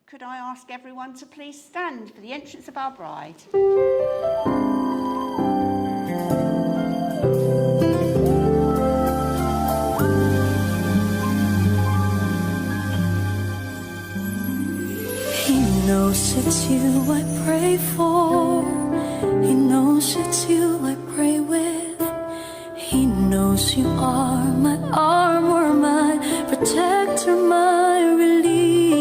Could I ask everyone to please stand for the entrance of our bride? He knows it's you I pray for. He knows it's you I pray with. He knows you are my armor, my protector, my relief.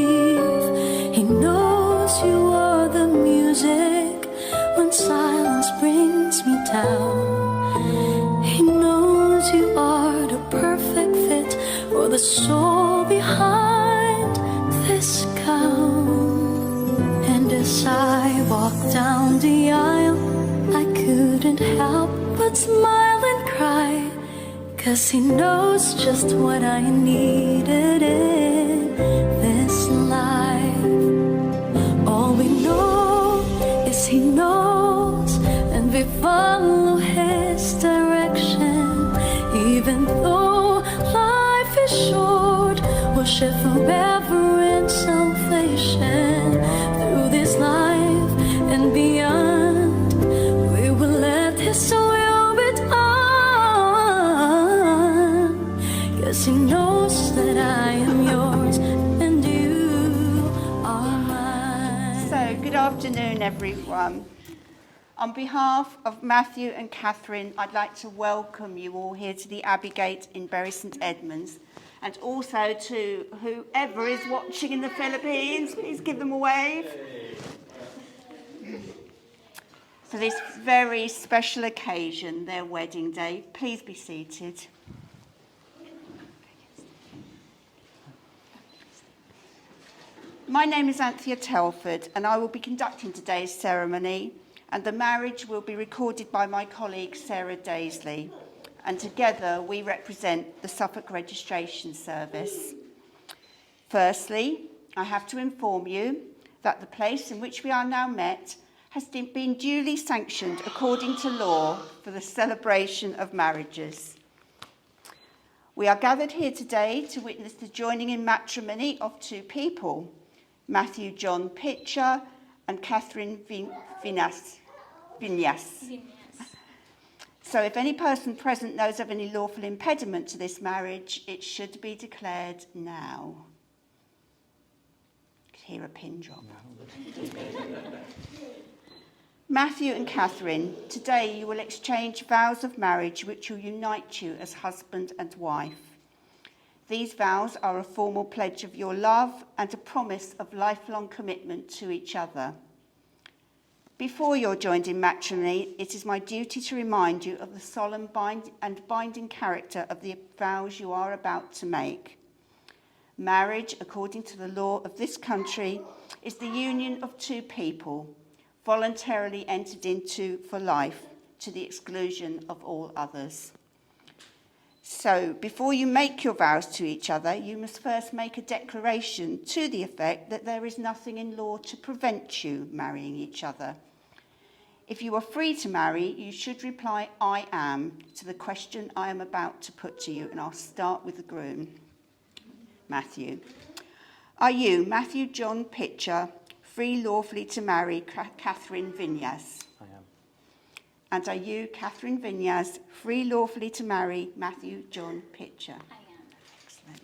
He knows you are the music when silence brings me down. He knows you are the perfect fit for the soul behind this gown. And as I walked down the aisle, I couldn't help but smile and cry, 'cause he knows just what I needed in this life. All we know is he knows, and we follow his direction. Even though life is short, we'll share forever in salvation. Through this life and beyond, we will let his will be done. 'Cause he knows that I am yours and you are mine. So, good afternoon, everyone. On behalf of Matthew and Catherine, I'd like to welcome you all here to the Abbey Gate in Bury St Edmunds, and also to whoever is watching in the Philippines. Please give them a wave. For this very special occasion, their wedding day. Please be seated. My name is Anthea Telford, and I will be conducting today's ceremony, and the marriage will be recorded by my colleague Sarah Daisley, and together we represent the Suffolk Registration Service. Firstly, I have to inform you that the place in which we are now met has been duly sanctioned according to law for the celebration of marriages. We are gathered here today to witness the joining in matrimony of two people, Matthew John Pitcher and Catherine Vinyas. So if any person present knows of any lawful impediment to this marriage, it should be declared now. I could hear a pin drop. Matthew and Catherine, today you will exchange vows of marriage which will unite you as husband and wife. These vows are a formal pledge of your love and a promise of lifelong commitment to each other. Before you're joined in matrimony, it is my duty to remind you of the solemn and binding character of the vows you are about to make. Marriage, according to the law of this country, is the union of two people, voluntarily entered into for life, to the exclusion of all others. So, before you make your vows to each other, you must first make a declaration to the effect that there is nothing in law to prevent you marrying each other. If you are free to marry, you should reply, "I am," to the question I am about to put to you, and I'll start with the groom. Matthew. Are you, Matthew John Pitcher, free lawfully to marry Catherine Vinyas? I am. And are you, Catherine Vinyas, free lawfully to marry Matthew John Pitcher? I am. Excellent.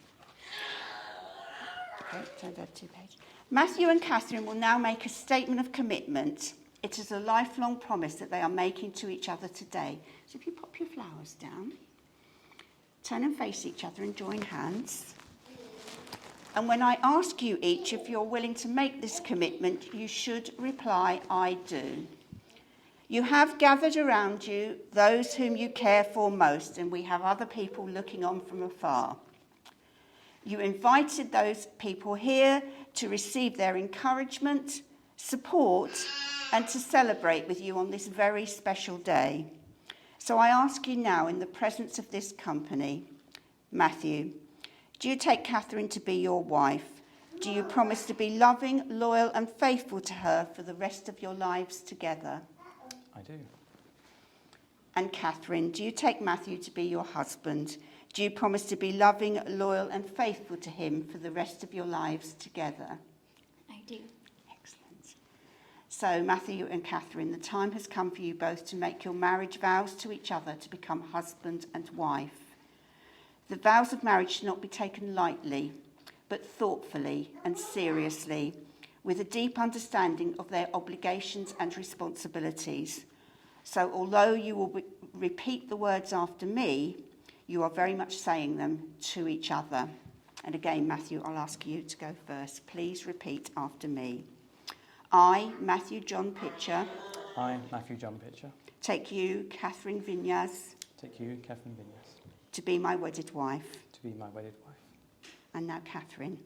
Okay, turn over 2 pages. Matthew and Catherine will now make a statement of commitment. It is a lifelong promise that they are making to each other today. So if you pop your flowers down, turn and face each other and join hands. And when I ask you each if you're willing to make this commitment, you should reply, "I do." You have gathered around you those whom you care for most, and we have other people looking on from afar. You invited those people here to receive their encouragement, support, and to celebrate with you on this very special day. So I ask you now, in the presence of this company, Matthew, do you take Catherine to be your wife? Do you promise to be loving, loyal, and faithful to her for the rest of your lives together? I do. And Catherine, do you take Matthew to be your husband? Do you promise to be loving, loyal, and faithful to him for the rest of your lives together? I do. Excellent. So, Matthew and Catherine, the time has come for you both to make your marriage vows to each other to become husband and wife. The vows of marriage should not be taken lightly, but thoughtfully and seriously, with a deep understanding of their obligations and responsibilities. So, although you will repeat the words after me, you are very much saying them to each other. And again, Matthew, I'll ask you to go first. Please repeat after me. I, Matthew John Pitcher, I, Matthew John Pitcher, take you, Catherine Vinyas, take you, Catherine Vinyas, to be my wedded wife. to be my wedded wife. And now, Catherine.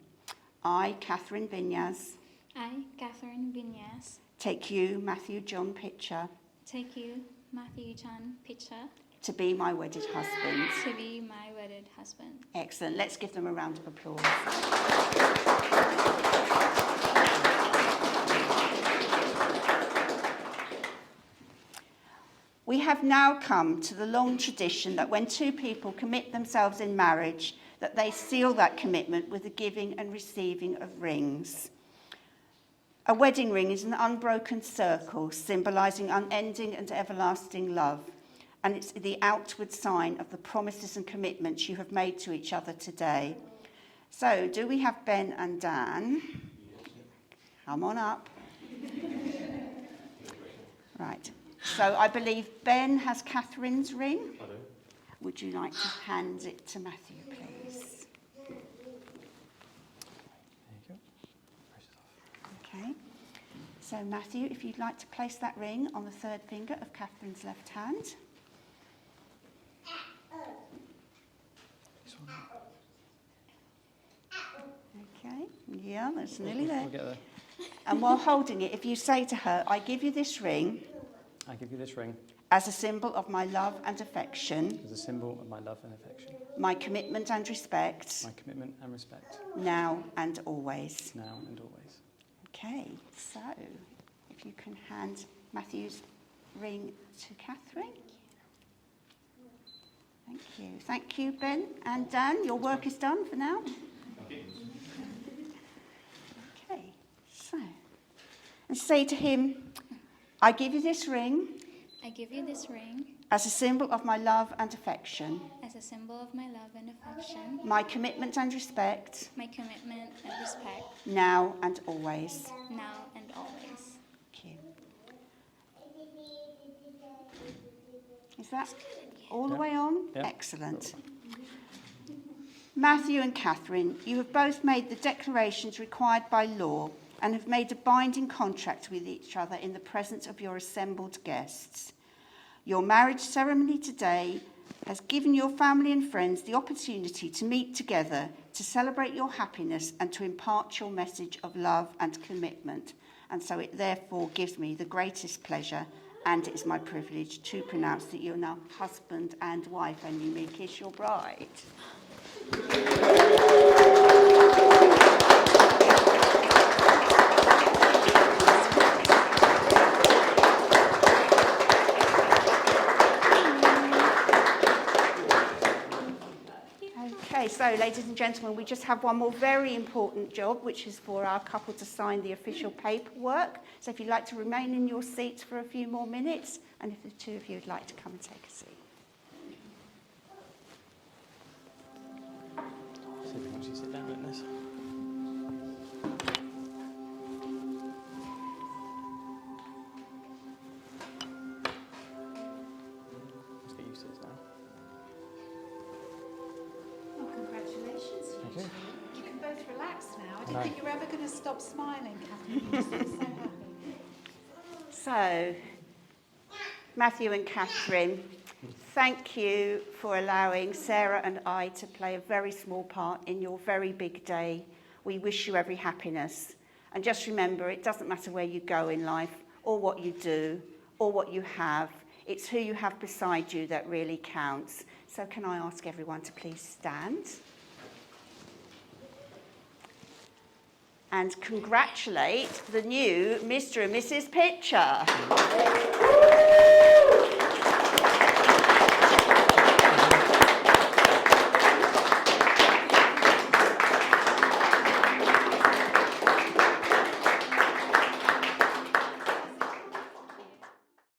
I, Catherine Vinyas, I, Catherine Vinyas, take you, Matthew John Pitcher, take you, Matthew John Pitcher, to be my wedded husband. to be my wedded husband. Excellent. Let's give them a round of applause. We have now come to the long tradition that when two people commit themselves in marriage, that they seal that commitment with the giving and receiving of rings. A wedding ring is an unbroken circle symbolising unending and everlasting love, and it's the outward sign of the promises and commitments you have made to each other today. So, do we have Ben and Dan? Come on up. Right. So, I believe Ben has Catherine's ring. I do. Would you like to hand it to Matthew, please? There you go. Press it off. Okay. So, Matthew, if you'd like to place that ring on the third finger of Catherine's left hand. This one. Okay. Yeah, that's nearly there. We'll get there. And while holding it, if you say to her, I give you this ring I give you this ring as a symbol of my love and affection, as a symbol of my love and affection, my commitment and respect, my commitment and respect, now and always. now and always. Okay, so if you can hand Matthew's ring to Catherine. Thank you. Thank you, Ben and Dan. Your work is done for now. Okay, so, and say to him, I give you this ring I give you this ring as a symbol of my love and affection, as a symbol of my love and affection, my commitment and respect, my commitment and respect, now and always. now and always. Thank you. Is that all the Yeah. way on? Yeah. Excellent. Matthew and Catherine, you have both made the declarations required by law and have made a binding contract with each other in the presence of your assembled guests. Your marriage ceremony today has given your family and friends the opportunity to meet together to celebrate your happiness and to impart your message of love and commitment. And so it therefore gives me the greatest pleasure, and it is my privilege to pronounce that you're now husband and wife, and you may kiss your bride. Okay, so ladies and gentlemen, we just have one more very important job, which is for our couple to sign the official paperwork. So if you'd like to remain in your seats for a few more minutes, and if the two of you would like to come and take a seat. See if we can actually sit down like this. Let's get used to this now. Well, congratulations. Thank you. You can both relax now. I didn't No. think you were ever going to stop smiling, Catherine. You just look so happy. So, Matthew and Catherine, thank you for allowing Sarah and I to play a very small part in your very big day. We wish you every happiness. And just remember, it doesn't matter where you go in life, or what you do, or what you have. It's who you have beside you that really counts. So can I ask everyone to please stand? And congratulate the new Mr. and Mrs. Pitcher.